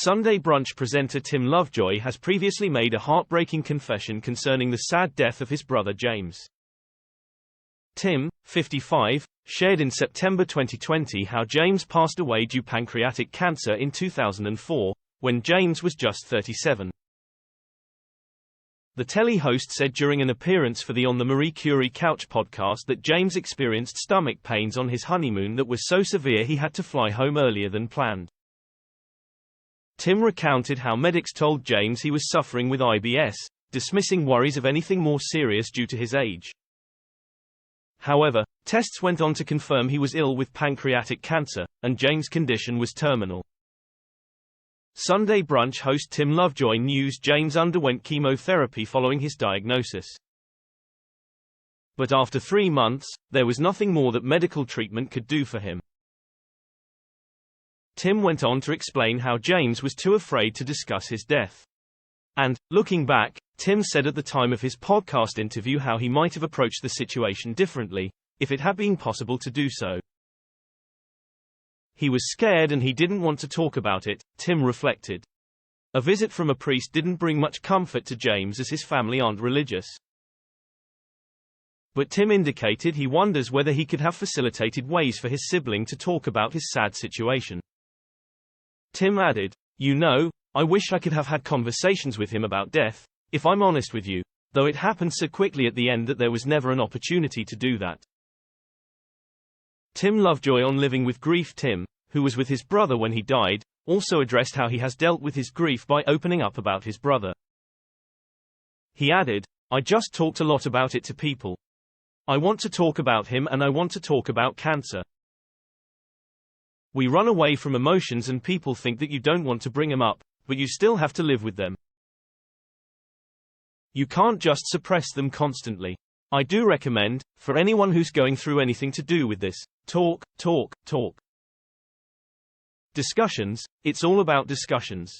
Sunday Brunch presenter Tim Lovejoy has previously made a heartbreaking confession concerning the sad death of his brother James. Tim, 55, shared in September 2020 how James passed away due to pancreatic cancer in 2004, when James was just 37. The telly host said during an appearance for the On the Marie Curie Couch podcast that James experienced stomach pains on his honeymoon that was so severe he had to fly home earlier than planned. Tim recounted how medics told James he was suffering with IBS, dismissing worries of anything more serious due to his age. However, tests went on to confirm he was ill with pancreatic cancer, and James' condition was terminal. Sunday Brunch host Tim Lovejoy news James underwent chemotherapy following his diagnosis. But after 3 months, there was nothing more that medical treatment could do for him. Tim went on to explain how James was too afraid to discuss his death. And, looking back, Tim said at the time of his podcast interview how he might have approached the situation differently, if it had been possible to do so. He was scared and he didn't want to talk about it, Tim reflected. A visit from a priest didn't bring much comfort to James as his family aren't religious. But Tim indicated he wonders whether he could have facilitated ways for his sibling to talk about his sad situation. Tim added, "You know, I wish I could have had conversations with him about death, if I'm honest with you, though it happened so quickly at the end that there was never an opportunity to do that." Tim Lovejoy on Living with Grief. Tim, who was with his brother when he died, also addressed how he has dealt with his grief by opening up about his brother. He added, "I just talked a lot about it to people. I want to talk about him and I want to talk about cancer. We run away from emotions and people think that you don't want to bring them up, but you still have to live with them. You can't just suppress them constantly. I do recommend, for anyone who's going through anything to do with this, talk. Discussions, it's all about discussions.